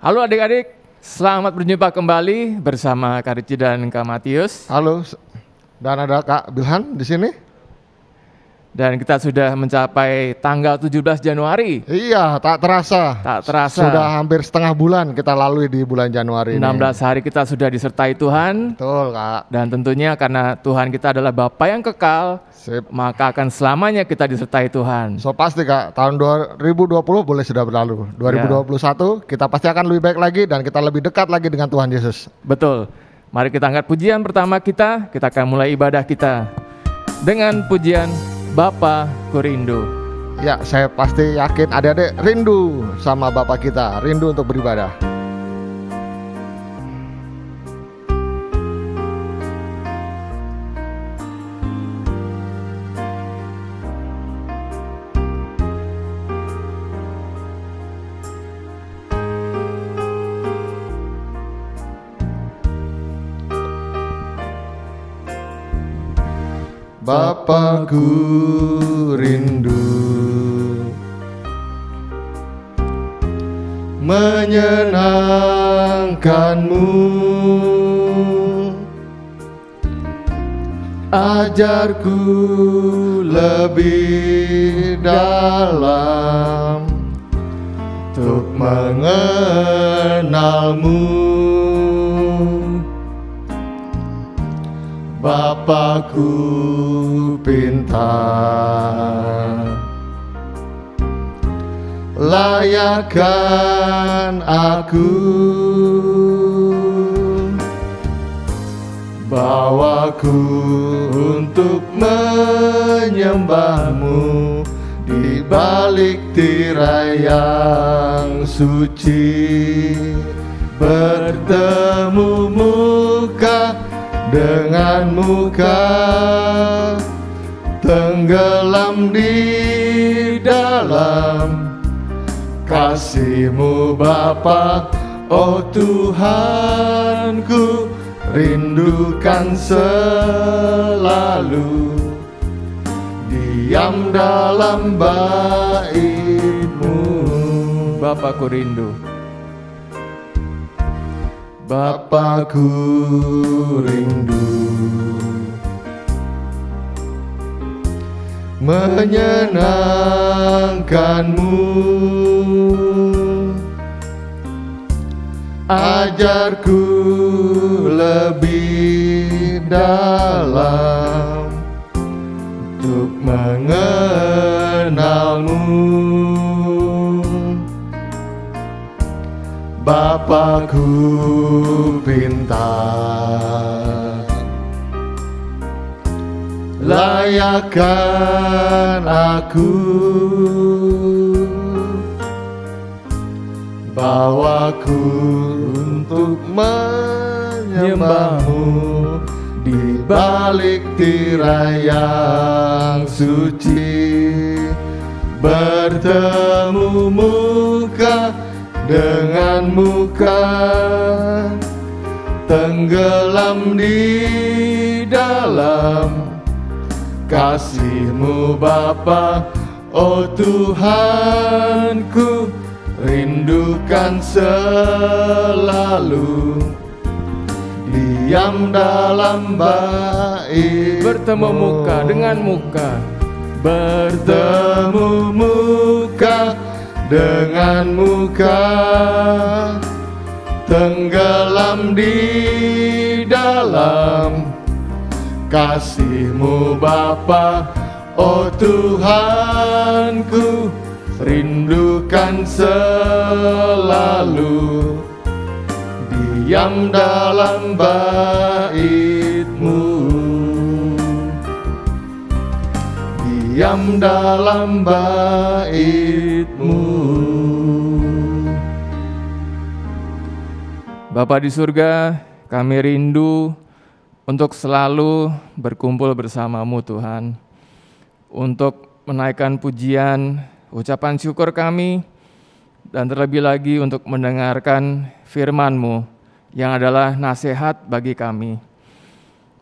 Halo adik-adik, selamat berjumpa kembali bersama Kak Ricci dan Kak Matius. Halo, dan ada Kak Bilhan di sini. Dan kita sudah mencapai tanggal 17 Januari. Iya, tak terasa. Tak terasa. Sudah hampir setengah bulan kita lalui di bulan Januari 16 ini. hari kita sudah disertai Tuhan. Betul, Kak. Dan tentunya karena Tuhan kita adalah Bapa yang kekal, Sip. maka akan selamanya kita disertai Tuhan. So pasti Kak, tahun 2020 boleh sudah berlalu. 2021 kita pasti akan lebih baik lagi dan kita lebih dekat lagi dengan Tuhan Yesus. Betul. Mari kita angkat pujian pertama kita akan mulai ibadah kita dengan pujian Bapa ku rindu. Ya, saya pasti yakin adik-adik rindu sama Bapak kita, rindu untuk beribadah. Bapakku rindu menyenangkanmu, ajarku lebih dalam untuk mengenalmu. Bapakku pintar, layakkan aku, bawaku untuk menyembahmu di balik tirai yang suci, bertemu muka dengan muka, tenggelam di dalam kasih-Mu Bapa. Oh Tuhanku, rindukan selalu diam dalam bait-Mu. Bapakku rindu. Bapakku rindu menyenangkanmu, ajarku lebih dalam untuk mengenalmu. Bapakku pintar, layakkan aku, bawaku untuk menyembahmu di balik tirai yang suci, bertemu muka dengan muka, tenggelam di dalam kasih-Mu Bapa. Oh Tuhanku, rindukan selalu diam dalam bait-Mu. Bertemu muka dengan muka, bertemu muka dengan muka, tenggelam di dalam kasih-Mu Bapa. Oh Tuhanku, rindukan selalu diam dalam bait-Mu, diam dalam bait-Mu. Bapa di surga, kami rindu untuk selalu berkumpul bersama-Mu Tuhan, untuk menaikkan pujian, ucapan syukur kami, dan terlebih lagi untuk mendengarkan firman-Mu yang adalah nasihat bagi kami.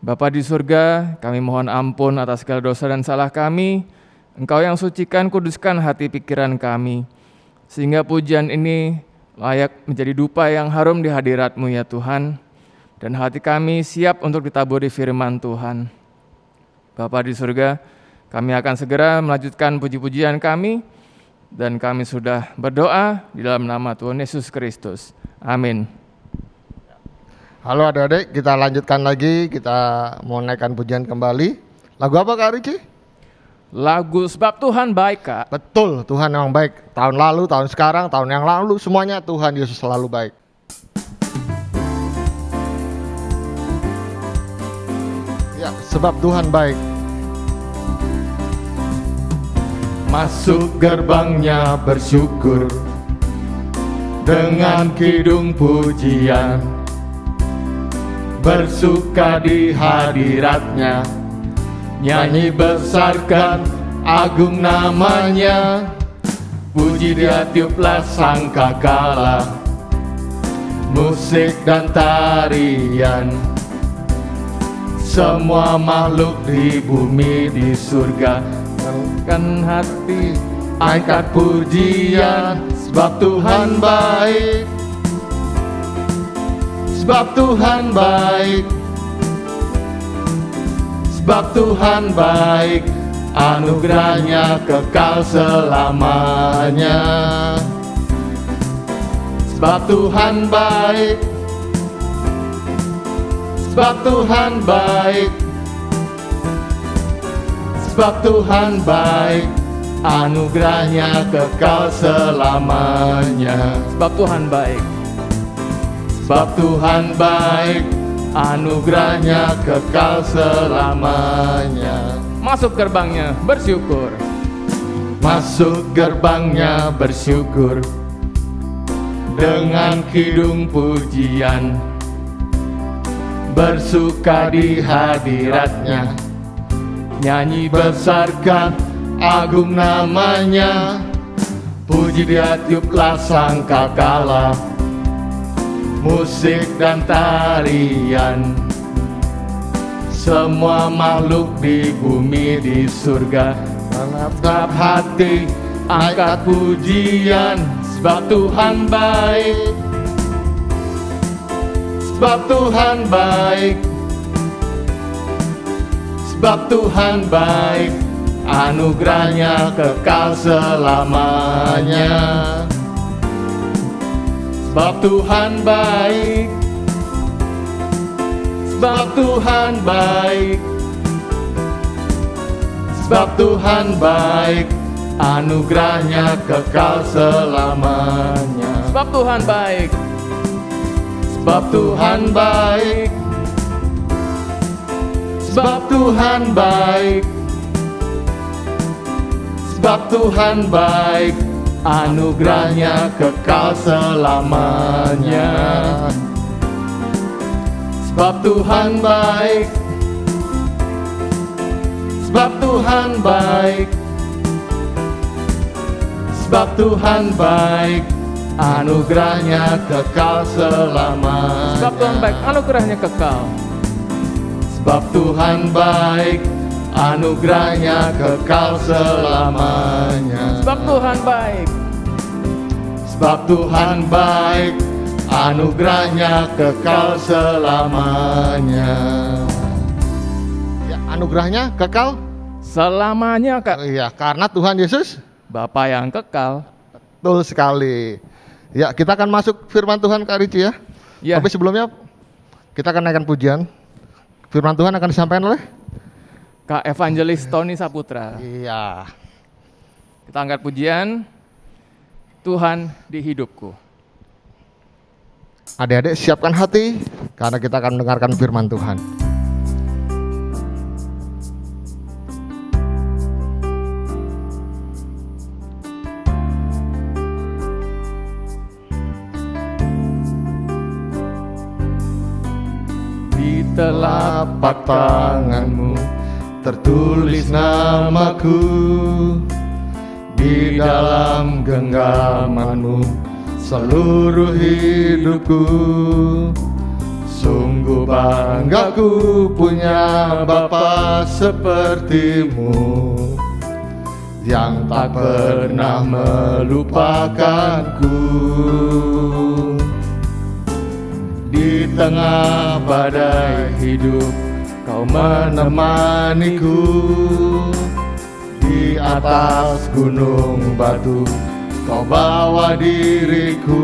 Bapa di surga, kami mohon ampun atas segala dosa dan salah kami. Engkau yang sucikan, kuduskan hati pikiran kami, sehingga pujian ini layak menjadi dupa yang harum di hadirat-Mu ya Tuhan, dan hati kami siap untuk ditaburi firman Tuhan. Bapa di surga, kami akan segera melanjutkan puji-pujian kami, dan kami sudah berdoa di dalam nama Tuhan Yesus Kristus. Amin. Halo adik-adik, kita lanjutkan lagi, kita mau naikkan pujian kembali. Lagu apa Kak Ricci? Lagu Sebab Tuhan Baik, Kak. Betul, Tuhan memang baik. Tahun lalu, tahun sekarang, tahun yang lalu, semuanya Tuhan Yesus selalu baik. Ya, sebab Tuhan baik. Masuk gerbangnya bersyukur dengan kidung pujian, bersuka di hadiratnya, nyanyi besarkan agung namanya, puji dia tiuplah sangkakala, musik dan tarian, semua makhluk di bumi di surga, angkat hati, angkat pujian, sebab Tuhan baik, sebab Tuhan baik, sebab Tuhan baik, anugerahnya kekal selamanya. Sebab Tuhan baik, sebab Tuhan baik, sebab Tuhan baik, anugerahnya kekal selamanya. Sebab Tuhan baik, sebab Tuhan baik, anugerahnya kekal selamanya. Masuk gerbangnya bersyukur, masuk gerbangnya bersyukur dengan kidung pujian, bersuka di hadiratnya, nyanyi besarkan agung namanya, puji dia tiuplah sangkakala, musik dan tarian, semua makhluk di bumi di surga, angkat hati, angkat pujian, sebab Tuhan baik, sebab Tuhan baik, sebab Tuhan baik, anugerahnya kekal selamanya. Sebab Tuhan baik, sebab Tuhan baik, sebab Tuhan baik, anugerahnya kekal selamanya. Sebab Tuhan baik, sebab Tuhan baik, sebab Tuhan baik, sebab Tuhan baik, anugerahnya kekal selamanya. Sebab Tuhan baik, sebab Tuhan baik, sebab Tuhan baik, anugerahnya kekal selamanya. Sebab Tuhan baik, anugerahnya kekal. Sebab Tuhan baik, anugerahnya kekal selamanya. Sebab Tuhan baik, sebab Tuhan baik, anugerahnya kekal selamanya. Ya, anugerahnya kekal Selamanya, Kak. Iya, karena Tuhan Yesus Bapa yang kekal. betul sekali. Ya, kita akan masuk firman Tuhan Kak Ricci ya. Ya. Tapi sebelumnya kita akan naikkan pujian. Firman Tuhan akan disampaikan oleh Kak Evangelis Tony Saputra. Iya. Kita angkat pujian, Tuhan di hidupku. Adik-adik siapkan hati karena kita akan mendengarkan firman Tuhan. Di telapak tanganmu tertulis namaku, di dalam genggamanmu seluruh hidupku. Sungguh bangga ku punya Bapa sepertimu, yang tak pernah melupakanku. Di tengah badai hidup Kau menemaniku. Di atas gunung batu Kau bawa diriku.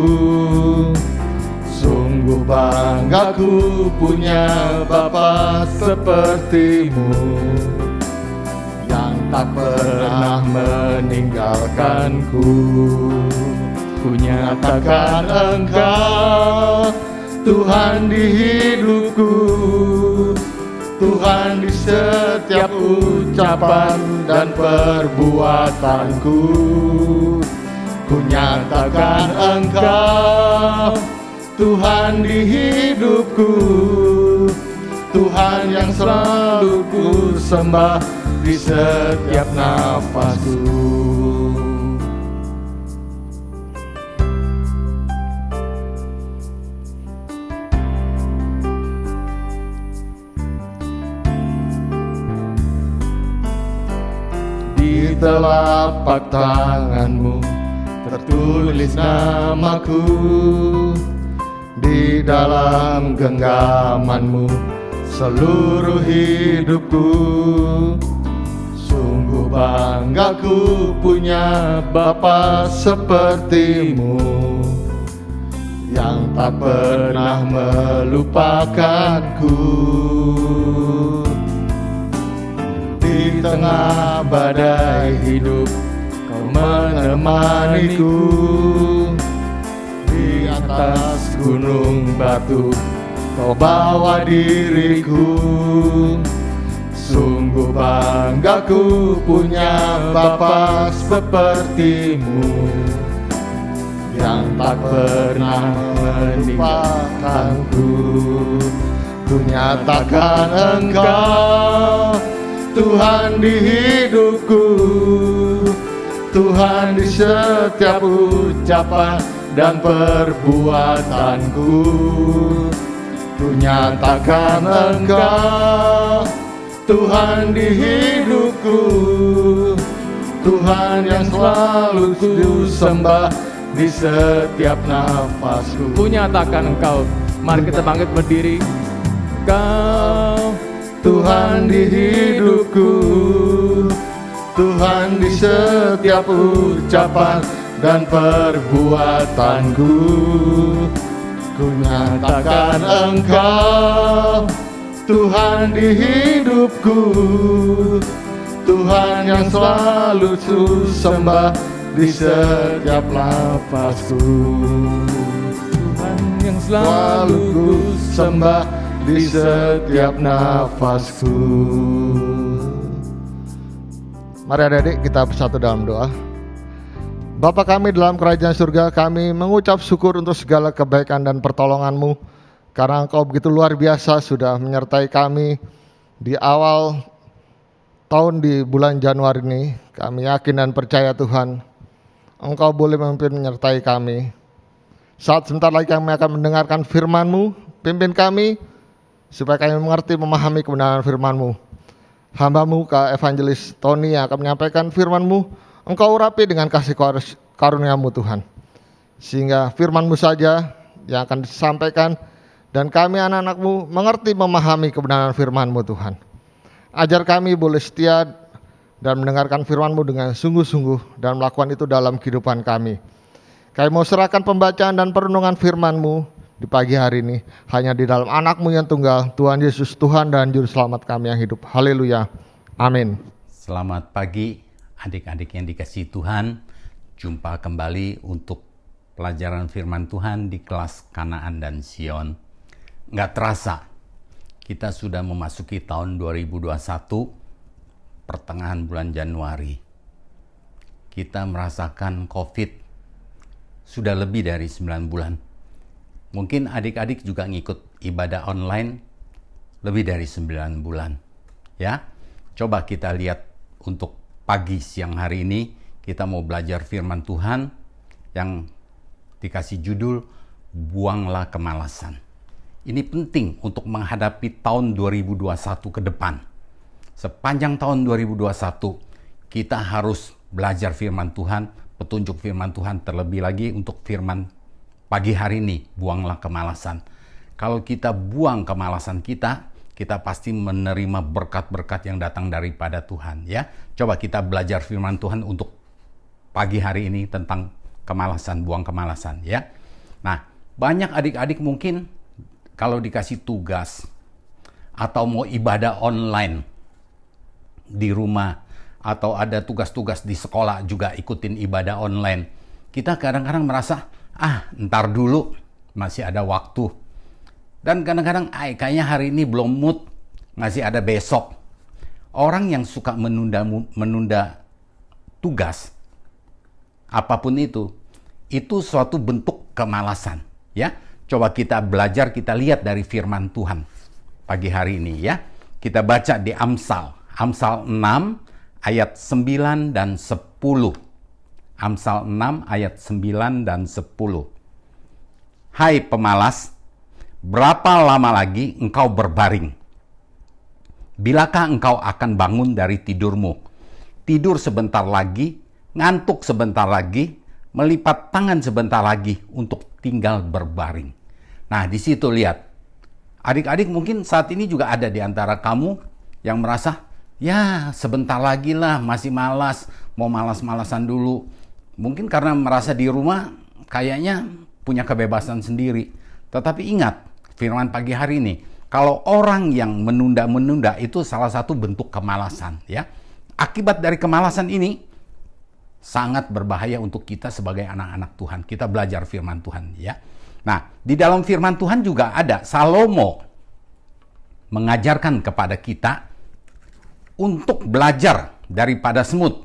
Sungguh bangga ku punya Bapa sepertimu, yang tak pernah meninggalkanku. Ku Nyatakan Engkau Tuhan di hidupku, Tuhan di setiap ucapan dan perbuatanku. Ku nyatakan Engkau Tuhan di hidupku, Tuhan yang selalu ku sembah di setiap nafasku. Di telapak tanganmu tertulis namaku, di dalam genggamanmu seluruh hidupku. Sungguh bangga ku punya Bapa sepertimu, yang tak pernah melupakanku. Di tengah badai hidup Kau menemaniku. Di atas gunung batu Kau bawa diriku. Sungguh bangga ku punya Bapa sepertimu, yang tak pernah meninggalkanku. Ku nyatakan Engkau Tuhan di hidupku, Tuhan di setiap ucapan dan perbuatanku. Ku nyatakan Engkau Tuhan di hidupku, Tuhan yang selalu ku sembah di setiap nafasku. Ku nyatakan Engkau. Mari kita bangkit berdiri. Kau Tuhan di hidupku, Tuhan di setiap ucapan dan perbuatanku. Ku nyatakan Engkau Tuhan di hidupku, Tuhan yang selalu ku sembah di setiap nafasku. Tuhan yang Selalu selalu ku sembah di setiap nafasku. Mari adik-adik kita bersatu dalam doa. Bapa kami dalam kerajaan surga, kami mengucap syukur untuk segala kebaikan dan pertolongan-Mu, karena Engkau begitu luar biasa sudah menyertai kami di awal tahun di bulan Januari ini. Kami yakin dan percaya Tuhan, Engkau boleh memimpin menyertai kami. Saat sebentar lagi kami akan mendengarkan firman-Mu, pimpin kami supaya kami mengerti, memahami kebenaran firman-Mu. Hamba-Mu Kak Evangelis Tony yang akan menyampaikan firman-Mu, Engkau urapi dengan kasih karunia-Mu Tuhan, sehingga firman-Mu saja yang akan disampaikan, dan kami anak-anak-Mu mengerti, memahami kebenaran firman-Mu Tuhan. Ajar kami boleh setia dan mendengarkan firman-Mu dengan sungguh-sungguh dan melakukan itu dalam kehidupan kami. Kami mau serahkan pembacaan dan perenungan firman-Mu di pagi hari ini hanya di dalam anak-Mu yang tunggal, Tuhan Yesus, Tuhan dan Juru Selamat kami yang hidup. Haleluya. Amin. Selamat pagi adik-adik yang dikasihi Tuhan. Jumpa kembali untuk pelajaran firman Tuhan di kelas Kanaan dan Sion. Nggak terasa, kita sudah memasuki tahun 2021, pertengahan bulan Januari. Kita merasakan COVID sudah lebih dari 9 bulan. Mungkin adik-adik juga ngikut ibadah online lebih dari 9 bulan. Ya, coba kita lihat untuk pagi siang hari ini kita mau belajar firman Tuhan yang dikasih judul Buanglah Kemalasan. Ini penting untuk menghadapi tahun 2021 ke depan. Sepanjang tahun 2021 kita harus belajar firman Tuhan, petunjuk firman Tuhan, terlebih lagi untuk firman pagi hari ini, buanglah kemalasan. Kalau kita buang kemalasan kita pasti menerima berkat-berkat yang datang daripada Tuhan, ya. Coba kita belajar firman Tuhan untuk pagi hari ini tentang kemalasan, buang kemalasan, ya. Nah, banyak adik-adik mungkin kalau dikasih tugas atau mau ibadah online di rumah, atau ada tugas-tugas di sekolah juga ikutin ibadah online, kita kadang-kadang merasa, ntar dulu, masih ada waktu. Dan kadang-kadang, kayaknya hari ini belum mood, masih ada besok. Orang yang suka menunda tugas, apapun itu suatu bentuk kemalasan, ya. Coba kita belajar, kita lihat dari firman Tuhan pagi hari ini, ya. Kita baca di Amsal 6 ayat 9 dan 10. Amsal 6 ayat 9 dan 10. Hai pemalas, berapa lama lagi engkau berbaring? Bilakah engkau akan bangun dari tidurmu? Tidur sebentar lagi, ngantuk sebentar lagi, melipat tangan sebentar lagi untuk tinggal berbaring. Nah, di situ lihat. Adik-adik mungkin saat ini juga ada di antara kamu yang merasa, ya sebentar lagi lah, masih malas, mau malas-malasan dulu. Mungkin karena merasa di rumah kayaknya punya kebebasan sendiri. Tetapi ingat, firman pagi hari ini, kalau orang yang menunda-menunda itu salah satu bentuk kemalasan, ya. Akibat dari kemalasan ini sangat berbahaya untuk kita sebagai anak-anak Tuhan. Kita belajar firman Tuhan, ya. Nah, di dalam firman Tuhan juga ada Salomo mengajarkan kepada kita untuk belajar daripada semut.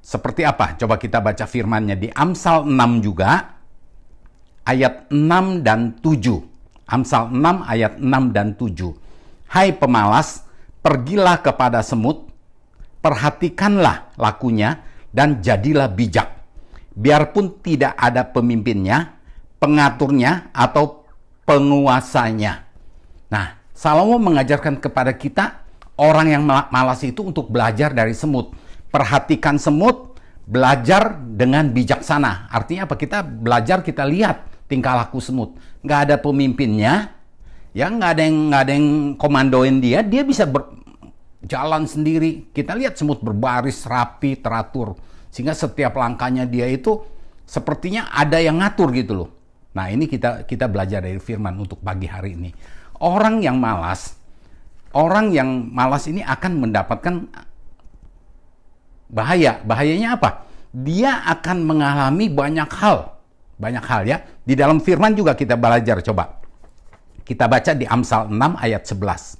Seperti apa? Coba kita baca firman-Nya di Amsal 6 juga, ayat 6 dan 7. Amsal 6 ayat 6 dan 7. Hai pemalas, pergilah kepada semut, perhatikanlah lakunya, dan jadilah bijak. Biarpun tidak ada pemimpinnya, pengaturnya, atau penguasanya. Nah, Salomo mengajarkan kepada kita, orang yang malas itu untuk belajar dari semut. Perhatikan semut, belajar dengan bijaksana. Artinya apa? Kita belajar, kita lihat tingkah laku semut. Nggak ada pemimpinnya, ya, nggak ada yang komandoin dia bisa jalan sendiri. Kita lihat semut berbaris rapi, teratur. Sehingga setiap langkahnya dia itu sepertinya ada yang ngatur gitu loh. Nah, ini kita belajar dari firman untuk pagi hari ini. Orang yang malas ini akan mendapatkan bahaya. Bahayanya apa? Dia akan mengalami banyak hal, ya. Di dalam firman juga kita belajar. Coba kita baca di Amsal 6 ayat 11.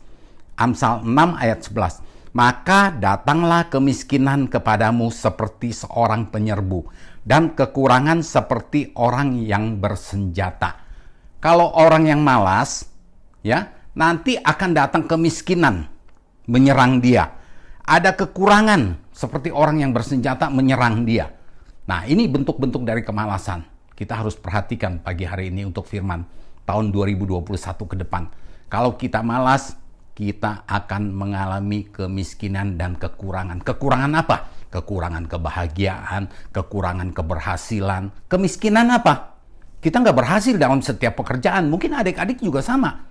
Amsal 6 ayat 11. Maka datanglah kemiskinan kepadamu seperti seorang penyerbu, dan kekurangan seperti orang yang bersenjata. Kalau orang yang malas, ya, nanti akan datang kemiskinan menyerang dia. Ada kekurangan seperti orang yang bersenjata menyerang dia. Nah, ini bentuk-bentuk dari kemalasan. Kita harus perhatikan pagi hari ini untuk firman tahun 2021 ke depan. Kalau kita malas, kita akan mengalami kemiskinan dan kekurangan. Kekurangan apa? Kekurangan kebahagiaan, kekurangan keberhasilan. Kemiskinan apa? Kita nggak berhasil dalam setiap pekerjaan. Mungkin adik-adik juga sama.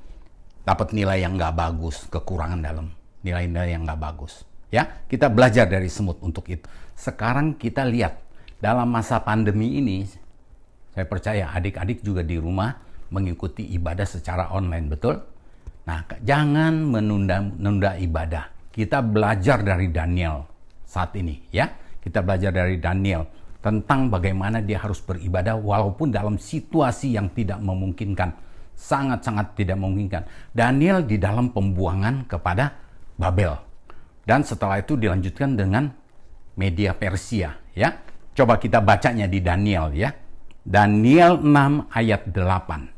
Dapat nilai yang nggak bagus, kekurangan dalam nilai-nilai yang nggak bagus. Ya, kita belajar dari semut untuk itu. Sekarang kita lihat, dalam masa pandemi ini, saya percaya adik-adik juga di rumah mengikuti ibadah secara online, betul? Nah, jangan menunda ibadah. Kita belajar dari Daniel saat ini, ya. Kita belajar dari Daniel tentang bagaimana dia harus beribadah walaupun dalam situasi yang tidak memungkinkan. Sangat-sangat tidak memungkinkan. Daniel di dalam pembuangan kepada Babel. Dan setelah itu dilanjutkan dengan media Persia, ya. Coba kita bacanya di Daniel, ya. Daniel 6 ayat 8.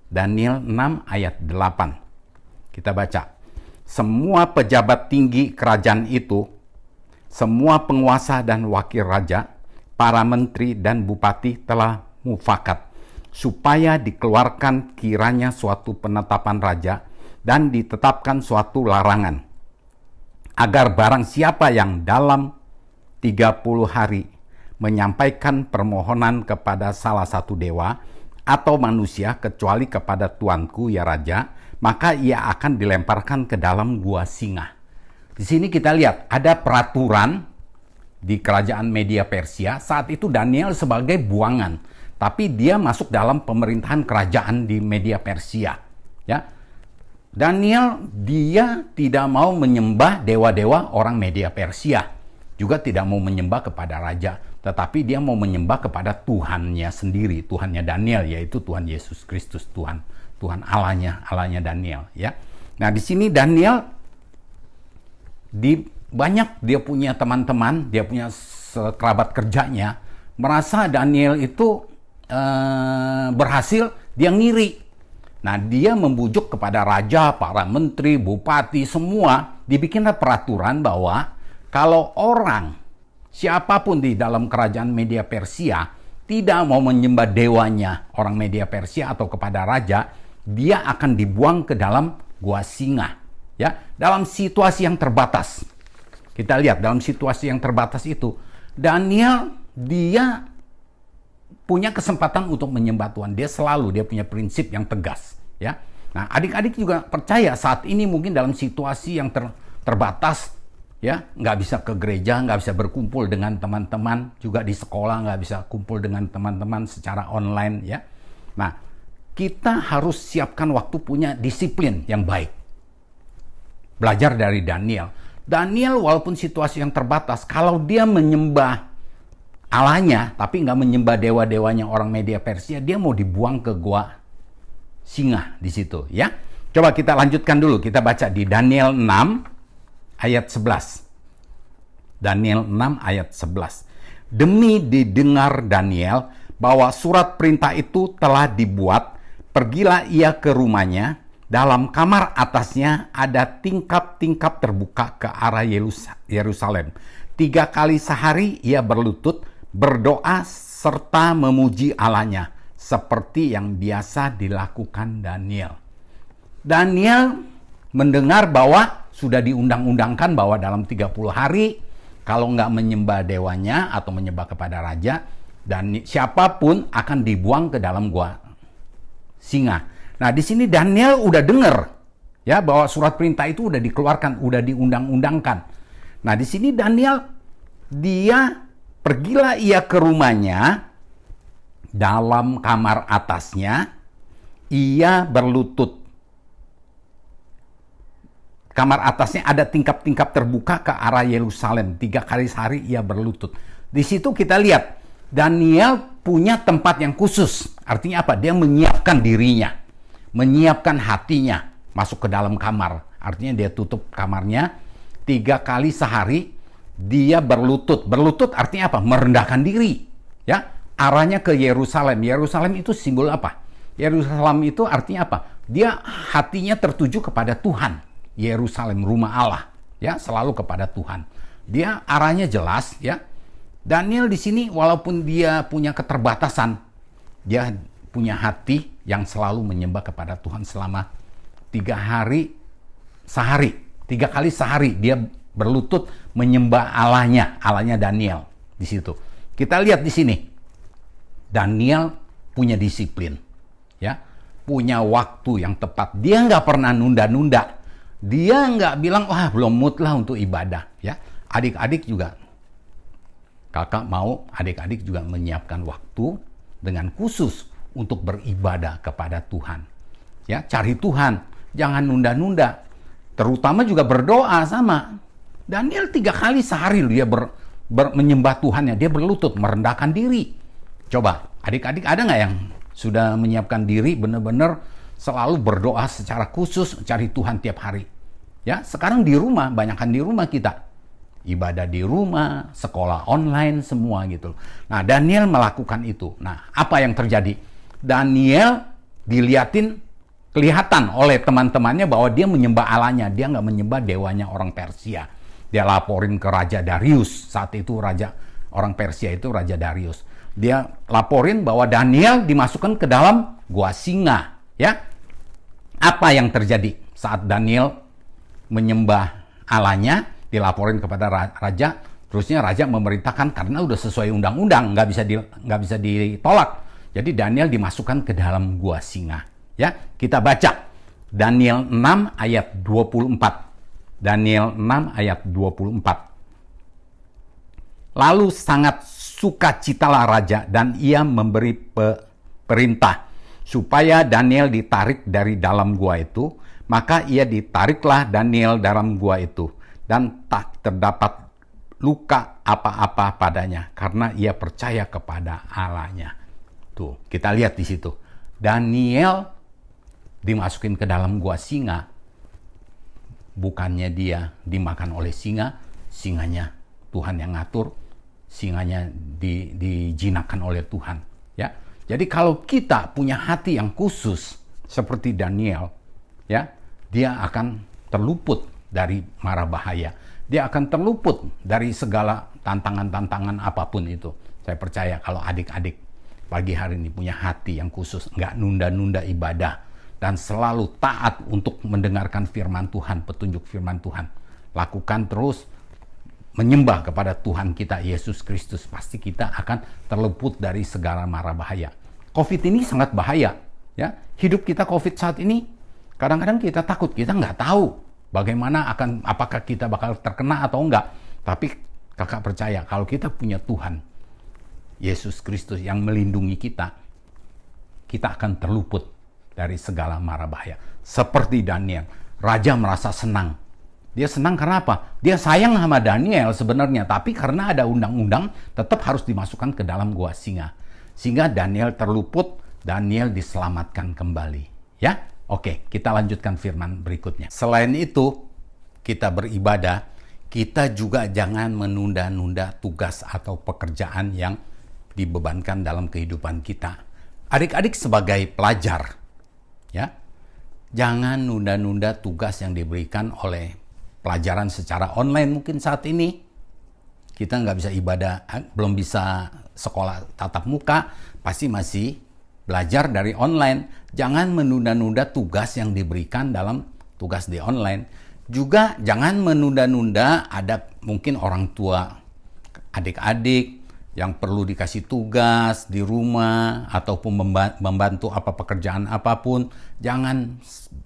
Daniel 6 ayat 8. Kita baca. Semua pejabat tinggi kerajaan itu, semua penguasa dan wakil raja, para menteri dan bupati telah mufakat, supaya dikeluarkan kiranya suatu penetapan raja dan ditetapkan suatu larangan, agar barang siapa yang dalam 30 hari menyampaikan permohonan kepada salah satu dewa atau manusia kecuali kepada tuanku ya raja, maka ia akan dilemparkan ke dalam gua singa. Di sini kita lihat ada peraturan di kerajaan Media Persia. Saat itu Daniel sebagai buangan, tapi dia masuk dalam pemerintahan kerajaan di Media Persia. Ya, Daniel dia tidak mau menyembah dewa-dewa orang Media Persia, juga tidak mau menyembah kepada raja, tetapi dia mau menyembah kepada Tuhannya sendiri, Tuhannya Daniel, yaitu Tuhan Yesus Kristus, Tuhan Allahnya Daniel. Ya, nah di sini Daniel banyak dia punya teman-teman, dia punya kerabat kerjanya merasa Daniel itu berhasil, dia ngiri. Nah, dia membujuk kepada raja, para menteri, bupati, semua dibikinlah peraturan bahwa kalau orang siapapun di dalam kerajaan Media Persia tidak mau menyembah dewanya orang Media Persia atau kepada raja, dia akan dibuang ke dalam gua singa. Ya, dalam situasi yang terbatas. Kita lihat dalam situasi yang terbatas itu, Daniel dia punya kesempatan untuk menyembah Tuhan. Dia punya prinsip yang tegas. Ya, nah adik-adik juga percaya saat ini mungkin dalam situasi yang terbatas, ya, nggak bisa ke gereja, nggak bisa berkumpul dengan teman-teman, juga di sekolah nggak bisa kumpul dengan teman-teman secara online. Ya, nah kita harus siapkan waktu, punya disiplin yang baik. Belajar dari Daniel. Daniel walaupun situasi yang terbatas, kalau dia menyembah Allahnya, tapi nggak menyembah dewa-dewanya orang Media Persia, dia mau dibuang ke gua singa di situ. Ya, coba kita lanjutkan dulu. Kita baca di Daniel 6 ayat 11. Daniel 6 ayat 11. Demi didengar Daniel bahwa surat perintah itu telah dibuat, pergilah ia ke rumahnya. Dalam kamar atasnya ada tingkap-tingkap terbuka ke arah Yerusalem. 3 kali sehari ia berlutut, berdoa serta memuji Allahnya, seperti yang biasa dilakukan Daniel. Daniel mendengar bahwa sudah diundang-undangkan bahwa dalam 30 hari, kalau nggak menyembah dewanya atau menyembah kepada raja, dan siapapun akan dibuang ke dalam gua singa. Nah, di sini Daniel udah dengar ya bahwa surat perintah itu udah dikeluarkan, udah diundang-undangkan. Nah, di sini Daniel pergilah ia ke rumahnya, dalam kamar atasnya ia berlutut. Kamar atasnya ada tingkap-tingkap terbuka ke arah Yerusalem. 3 kali sehari ia berlutut. Di situ kita lihat Daniel punya tempat yang khusus. Artinya apa? Dia menyiapkan dirinya, menyiapkan hatinya masuk ke dalam kamar. Artinya dia tutup kamarnya 3 kali sehari dia berlutut. Berlutut artinya apa? Merendahkan diri. Ya, arahnya ke Yerusalem. Yerusalem itu simbol apa? Yerusalem itu artinya apa? Dia hatinya tertuju kepada Tuhan. Yerusalem, rumah Allah. Ya, selalu kepada Tuhan. Dia arahnya jelas, ya. Daniel di sini walaupun dia punya keterbatasan, dia punya hati yang selalu menyembah kepada Tuhan selama 3 hari sehari. 3 kali sehari dia berlutut menyembah Allahnya Daniel di situ. Kita lihat di sini. Daniel punya disiplin, ya, punya waktu yang tepat. Dia nggak pernah nunda-nunda. Dia nggak bilang, wah belum mood lah untuk ibadah. Ya, adik-adik juga, kakak mau adik-adik juga menyiapkan waktu dengan khusus untuk beribadah kepada Tuhan. Ya, cari Tuhan, jangan nunda-nunda. Terutama juga berdoa sama. Daniel 3 kali sehari dia menyembah Tuhannya, dia berlutut, merendahkan diri. Coba, adik-adik ada nggak yang sudah menyiapkan diri benar-benar selalu berdoa secara khusus, cari Tuhan tiap hari? Ya, sekarang di rumah, banyakkan di rumah kita. Ibadah di rumah, sekolah online, semua gitu. Nah, Daniel melakukan itu. Nah, apa yang terjadi? Daniel kelihatan oleh teman-temannya bahwa dia menyembah Allahnya. Dia nggak menyembah dewanya orang Persia. Dia laporin ke Raja Darius. Saat itu orang Persia itu Raja Darius. Dia laporin bahwa Daniel dimasukkan ke dalam gua singa. Ya, apa yang terjadi saat Daniel menyembah Allahnya? Dilaporin kepada raja, Terusnya raja memerintahkan karena udah sesuai undang-undang, nggak bisa ditolak. Jadi Daniel dimasukkan ke dalam gua singa. Ya, kita baca Daniel 6 ayat 24. Daniel 6 ayat 24. Lalu sangat sukacitalah raja dan ia memberi perintah supaya Daniel ditarik dari dalam gua itu. Maka ia ditariklah Daniel dalam gua itu dan tak terdapat luka apa-apa padanya karena ia percaya kepada Allahnya. Tuh, kita lihat di situ. Daniel dimasukin ke dalam gua singa. Bukannya dia dimakan oleh singa, singanya Tuhan yang ngatur, singanya dijinakan oleh Tuhan, ya. Jadi kalau kita punya hati yang khusus seperti Daniel, ya, dia akan terluput dari mara bahaya. Dia akan terluput dari segala tantangan-tantangan apapun itu. Saya percaya kalau adik-adik pagi hari ini punya hati yang khusus, nggak nunda-nunda ibadah, dan selalu taat untuk mendengarkan firman Tuhan, petunjuk firman Tuhan. Lakukan terus, menyembah kepada Tuhan kita, Yesus Kristus. Pasti kita akan terluput dari segala mara bahaya. COVID ini sangat bahaya. Ya, hidup kita COVID saat ini, kadang-kadang kita takut, kita nggak tahu bagaimana apakah kita bakal terkena atau enggak. Tapi kakak percaya kalau kita punya Tuhan Yesus Kristus yang melindungi kita, kita akan terluput dari segala mara bahaya. Seperti Daniel, raja merasa senang. Dia senang karena apa? Dia sayang sama Daniel sebenarnya, tapi karena ada undang-undang tetap harus dimasukkan ke dalam gua singa. Sehingga Daniel terluput, Daniel diselamatkan kembali. Ya? Oke, kita lanjutkan firman berikutnya. Selain itu, kita beribadah, kita juga jangan menunda-nunda tugas atau pekerjaan yang dibebankan dalam kehidupan kita. Adik-adik sebagai pelajar, ya, jangan nunda-nunda tugas yang diberikan oleh pelajaran secara online mungkin saat ini. Kita nggak bisa ibadah, belum bisa sekolah tatap muka, pasti masih belajar dari online. Jangan menunda-nunda tugas yang diberikan dalam tugas di online. Juga jangan menunda-nunda, ada mungkin orang tua adik-adik yang perlu dikasih tugas di rumah ataupun membantu pekerjaan apapun. Jangan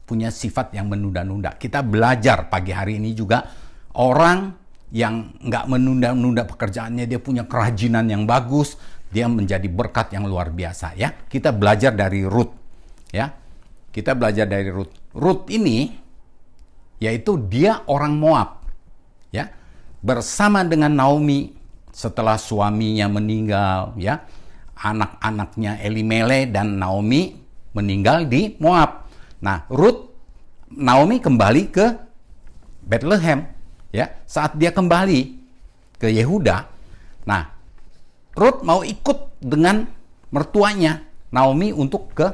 punya sifat yang menunda-nunda. Kita belajar pagi hari ini juga, orang yang nggak menunda-nunda pekerjaannya, dia punya kerajinan yang bagus, dia menjadi berkat yang luar biasa, ya. Kita belajar dari Ruth, ya. Kita belajar dari Ruth. Ruth ini yaitu dia orang Moab, ya. Bersama dengan Naomi setelah suaminya meninggal, ya. Anak-anaknya Elimelek dan Naomi meninggal di Moab. Nah, Naomi kembali ke Bethlehem, ya. Saat dia kembali ke Yehuda, nah, Ruth mau ikut dengan mertuanya Naomi untuk ke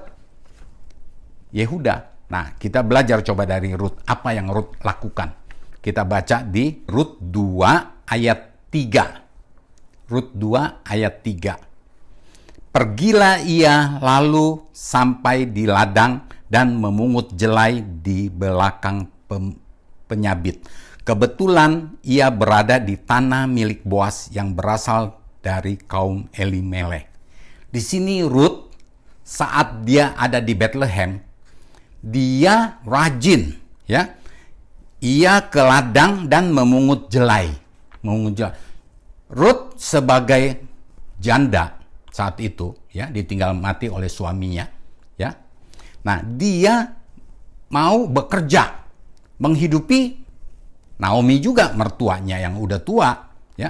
Yehuda. Nah, kita belajar coba dari Ruth, apa yang Ruth lakukan. Kita baca di Ruth 2 ayat 3. Ruth 2 ayat 3. Pergilah ia lalu sampai di ladang dan memungut jelai di belakang penyabit. Kebetulan ia berada di tanah milik Boas yang berasal dari kaum Elimelek. Di sini Ruth, saat dia ada di Bethlehem, dia rajin, ya. Ia ke ladang dan memungut jelai. Ruth sebagai janda saat itu, ya, ditinggal mati oleh suaminya, ya. Nah, dia mau bekerja menghidupi Naomi juga, mertuanya yang udah tua, ya.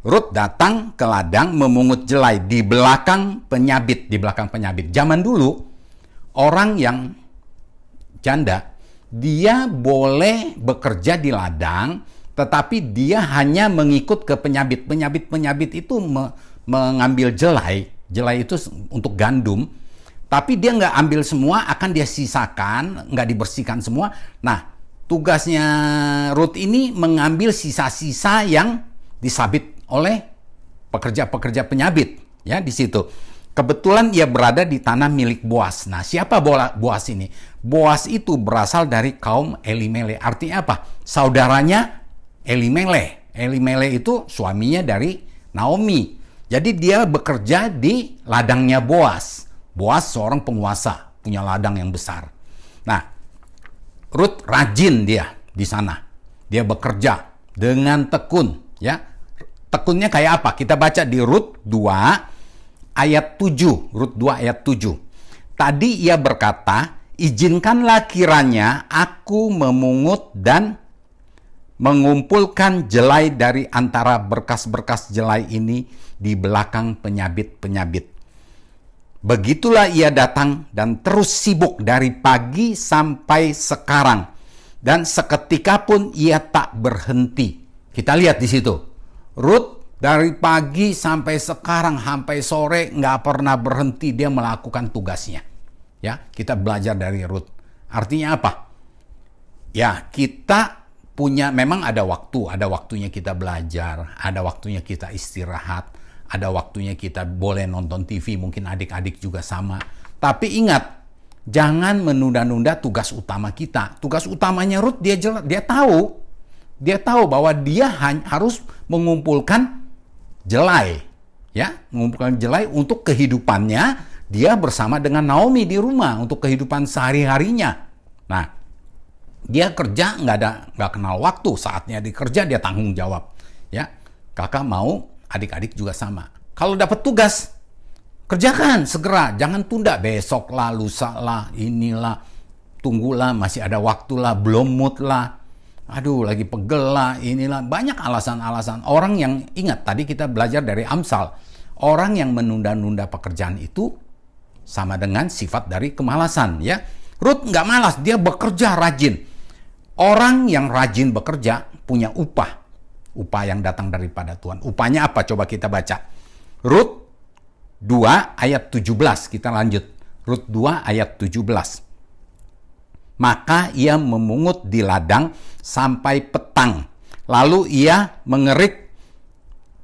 Ruth datang ke ladang memungut jelai di belakang penyabit, Zaman dulu orang yang janda, dia boleh bekerja di ladang, tetapi dia hanya mengikut ke penyabit. Penyabit itu mengambil jelai itu untuk gandum, tapi dia nggak ambil semua, akan dia sisakan, nggak dibersihkan semua. Nah, tugasnya Ruth ini mengambil sisa-sisa yang disabit oleh pekerja-pekerja penyabit, ya, di situ. Kebetulan ia berada di tanah milik Boas. Nah, siapa Boas ini? Boas itu berasal dari kaum Elimelek. Artinya apa? Saudaranya Elimelek. Elimelek itu suaminya dari Naomi. Jadi dia bekerja di ladangnya Boas. Boas seorang penguasa, punya ladang yang besar. Nah, Rut rajin dia di sana. Dia bekerja dengan tekun, ya. Tekunnya kayak apa? Kita baca di Rut 2 ayat 7. Rut 2 ayat 7. Tadi ia berkata, izinkanlah kiranya aku memungut dan mengumpulkan jelai dari antara berkas-berkas jelai ini di belakang penyabit-penyabit. Begitulah ia datang dan terus sibuk dari pagi sampai sekarang. Dan seketika pun ia tak berhenti. Kita lihat di situ. Rut dari pagi sampai sekarang, sampai sore, nggak pernah berhenti dia melakukan tugasnya. Ya, kita belajar dari Rut. Artinya apa? Ya, kita punya, memang ada waktunya kita belajar, ada waktunya kita istirahat, ada waktunya kita boleh nonton TV, mungkin adik-adik juga sama. Tapi ingat, jangan menunda-nunda tugas utama kita. Tugas utamanya Rut dia tahu bahwa dia harus mengumpulkan jelai, ya, mengumpulkan jelai untuk kehidupannya dia bersama dengan Naomi di rumah untuk kehidupan sehari-harinya. Nah, dia kerja nggak kenal waktu, saatnya dikerja dia tanggung jawab, ya. Kakak mau adik-adik juga sama. Kalau dapat tugas, kerjakan segera, jangan tunda besok lah, lusa lah, inilah, tunggulah, masih ada waktu lah, belum mood lah, aduh lagi pegel lah, inilah, banyak alasan-alasan. Orang yang, ingat tadi kita belajar dari Amsal, orang yang menunda-nunda pekerjaan itu sama dengan sifat dari kemalasan, ya. Rut nggak malas, dia bekerja rajin. Orang yang rajin bekerja punya upah yang datang daripada Tuhan. Upahnya apa? Coba kita baca. Rut 2 ayat 17, kita lanjut. Rut 2 ayat 17. Maka ia memungut di ladang sampai petang. Lalu ia mengerik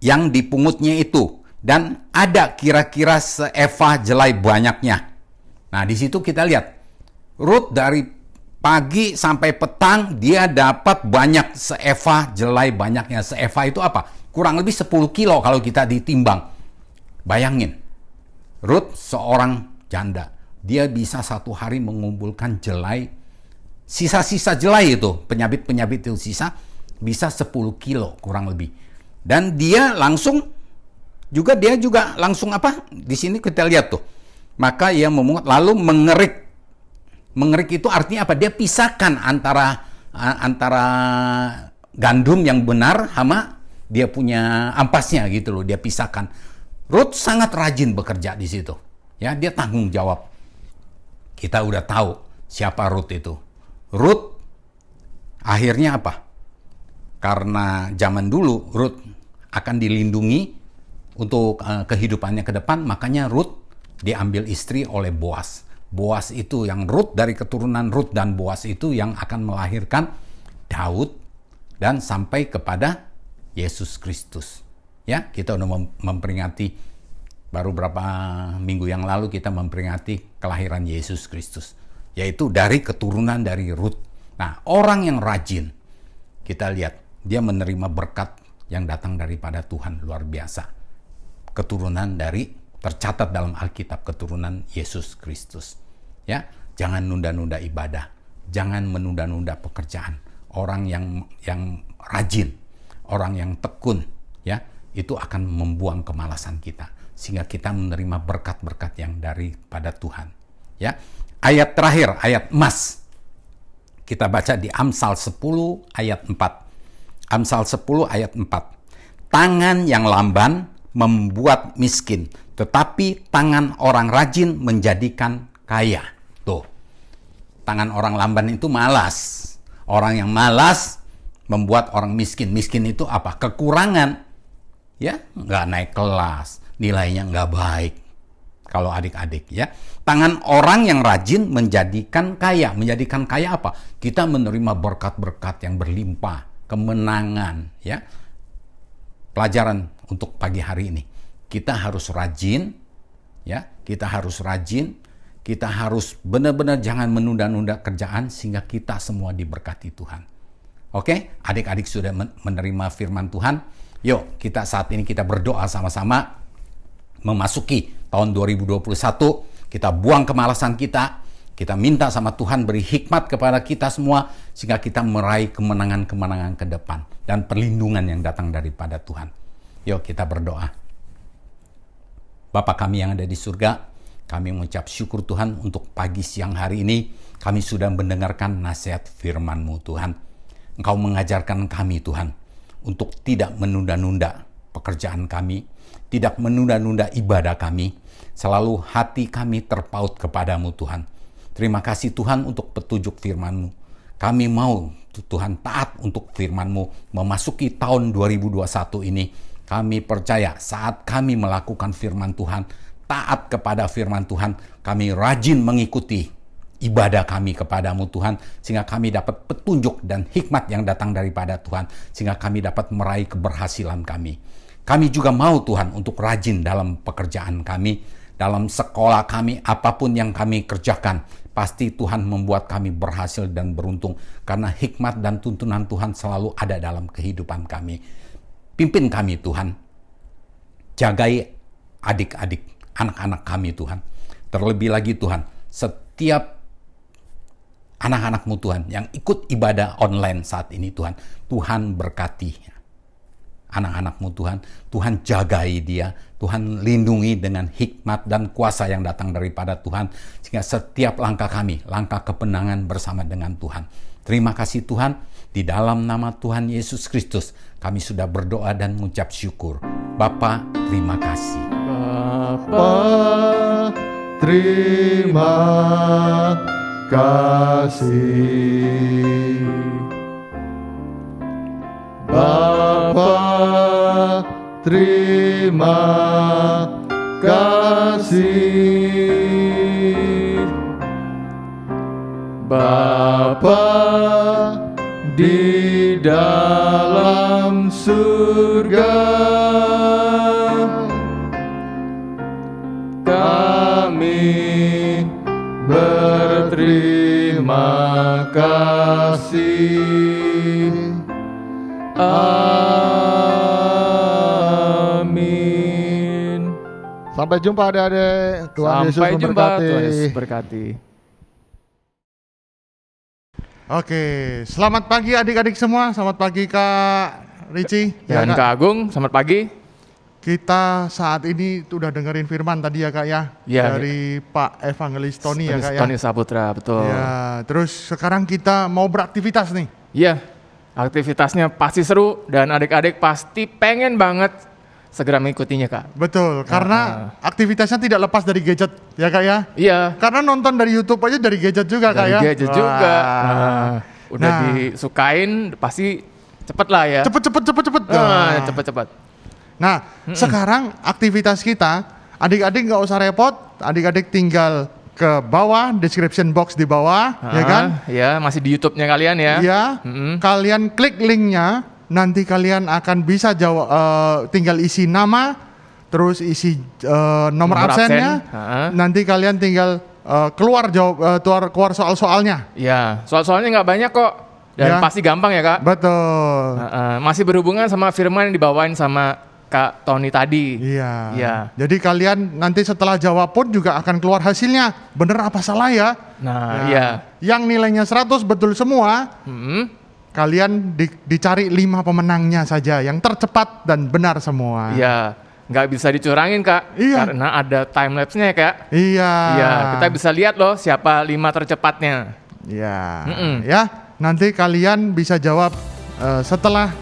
yang dipungutnya itu. Dan ada kira-kira seeva jelai banyaknya. Nah, di situ kita lihat. Rut dari pagi sampai petang dia dapat banyak seeva jelai banyaknya. Seeva itu apa? Kurang lebih 10 kilo kalau kita ditimbang. Bayangin, Rut seorang janda. Dia bisa satu hari mengumpulkan jelai, sisa-sisa jelai itu, penyabit-penyabit itu sisa, bisa 10 kilo kurang lebih. Dan dia juga langsung apa? Di sini kita lihat tuh. Maka ia memungut lalu mengerik. Mengerik itu artinya apa? Dia pisahkan antara gandum yang benar sama dia punya ampasnya gitu loh. Dia pisahkan. Rut sangat rajin bekerja di situ. Ya, dia tanggung jawab. Kita udah tahu siapa Rut itu. Rut akhirnya apa? Karena zaman dulu Rut akan dilindungi untuk kehidupannya ke depan, makanya Rut diambil istri oleh Boas. Boas itu yang Rut, dari keturunan Rut dan Boas itu yang akan melahirkan Daud dan sampai kepada Yesus Kristus. Ya, kita udah memperingati, baru berapa minggu yang lalu kita memperingati kelahiran Yesus Kristus, yaitu dari keturunan dari Rut. Nah, orang yang rajin, kita lihat dia menerima berkat yang datang daripada Tuhan, luar biasa. Keturunan dari, tercatat dalam Alkitab, keturunan Yesus Kristus. Ya, jangan nunda-nunda ibadah, jangan menunda-nunda pekerjaan. Orang yang rajin, orang yang tekun, ya, itu akan membuang kemalasan kita sehingga kita menerima berkat-berkat yang daripada Tuhan. Ya, ayat terakhir, ayat emas. Kita baca di Amsal 10 ayat 4. Amsal 10 ayat 4. Tangan yang lamban membuat miskin, tetapi tangan orang rajin menjadikan kaya. Tuh, tangan orang lamban itu malas. Orang yang malas membuat orang miskin. Miskin itu apa? Kekurangan. Ya, nggak naik kelas, nilainya nggak baik. Kalau adik-adik, ya. Tangan orang yang rajin menjadikan kaya. Menjadikan kaya apa? Kita menerima berkat-berkat yang berlimpah, kemenangan, ya. Pelajaran untuk pagi hari ini. Kita harus rajin, ya. Kita harus rajin. Kita harus benar-benar jangan menunda-nunda kerjaan sehingga kita semua diberkati Tuhan. Oke, adik-adik sudah menerima firman Tuhan. Yuk, kita saat ini kita berdoa sama-sama memasuki tahun 2021. Kita buang kemalasan kita. Kita minta sama Tuhan beri hikmat kepada kita semua sehingga kita meraih kemenangan-kemenangan ke depan dan perlindungan yang datang daripada Tuhan. Yuk, kita berdoa. Bapa kami yang ada di surga, kami mengucap syukur Tuhan untuk pagi siang hari ini. Kami sudah mendengarkan nasihat firman-Mu Tuhan. Engkau mengajarkan kami Tuhan untuk tidak menunda-nunda pekerjaan kami, tidak menunda-nunda ibadah kami. Selalu hati kami terpaut kepadamu Tuhan. Terima kasih Tuhan untuk petunjuk firman-Mu. Kami mau Tuhan taat untuk firman-Mu memasuki tahun 2021 ini. Kami percaya saat kami melakukan firman Tuhan, taat kepada firman Tuhan, kami rajin mengikuti ibadah kami kepadamu Tuhan, sehingga kami dapat petunjuk dan hikmat yang datang daripada Tuhan, sehingga kami dapat meraih keberhasilan kami. Kami juga mau Tuhan untuk rajin dalam pekerjaan kami, dalam sekolah kami, apapun yang kami kerjakan, pasti Tuhan membuat kami berhasil dan beruntung, karena hikmat dan tuntunan Tuhan selalu ada dalam kehidupan kami. Pimpin kami Tuhan, jagai adik-adik, anak-anak kami Tuhan. Terlebih lagi Tuhan, setiap anak-anak-Mu Tuhan yang ikut ibadah online saat ini Tuhan, Tuhan berkati anak-anak-Mu Tuhan, Tuhan jagai dia, Tuhan lindungi dengan hikmat dan kuasa yang datang daripada Tuhan, sehingga setiap langkah kami, langkah kemenangan bersama dengan Tuhan. Terima kasih Tuhan, di dalam nama Tuhan Yesus Kristus, kami sudah berdoa dan mengucap syukur. Bapa, terima kasih. Bapa, terima kasih. Bapa, terima kasih. Bapa di dalam surga, kami berterima kasih. Amin. Sampai jumpa adik-adik. Tuhan Yesus memberkati. Tuhan Yesus berkati. Oke, selamat pagi adik-adik semua. Selamat pagi Kak Ricci. Dan Kak. Kak Agung, selamat pagi. Kita saat ini udah dengerin firman tadi ya Kak ya. Ya, dari Pak Evangelis Tony ya Kak ya. Tony Saputra, betul. Ya, terus sekarang kita mau beraktivitas nih. Iya, aktivitasnya pasti seru dan adik-adik pasti pengen banget segera mengikutinya Kak. Betul, karena aktivitasnya tidak lepas dari gadget ya Kak ya. Iya. Karena nonton dari YouTube aja dari gadget juga Kak Dari ya. gadget juga. Udah disukain pasti cepet lah ya. Cepet. Cepet. Nah, sekarang aktivitas kita, adik-adik nggak usah repot, adik-adik tinggal ke bawah, description box di bawah, ya kan? Ya, masih di YouTube-nya kalian ya. Ya, kalian klik linknya, nanti kalian akan bisa jawab, tinggal isi nama, terus isi nomor absennya, nanti kalian tinggal keluar soal-soalnya. Ya, soal-soalnya nggak banyak kok, dan pasti gampang ya Kak. Betul. Masih berhubungan sama firman yang dibawain sama Kak Tony tadi. Iya. Ya. Jadi kalian nanti setelah jawab pun juga akan keluar hasilnya. Bener apa salah ya? Nah, iya. Yang nilainya 100 betul semua. Kalian dicari 5 pemenangnya saja yang tercepat dan benar semua. Iya. Nggak bisa dicurangin Kak. Iya. Karena ada time lapse-nya ya Kak. Iya. Iya, kita bisa lihat loh siapa 5 tercepatnya. Iya. Ya, nanti kalian bisa jawab setelah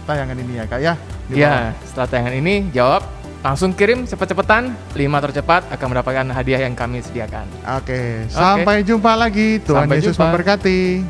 tayangan ini ya Kak ya. Iya, setelah tayangan ini jawab, langsung kirim cepet-cepetan, 5 tercepat akan mendapatkan hadiah yang kami sediakan. Oke, sampai jumpa lagi. Tuhan Sampai Yesus jumpa. memberkati.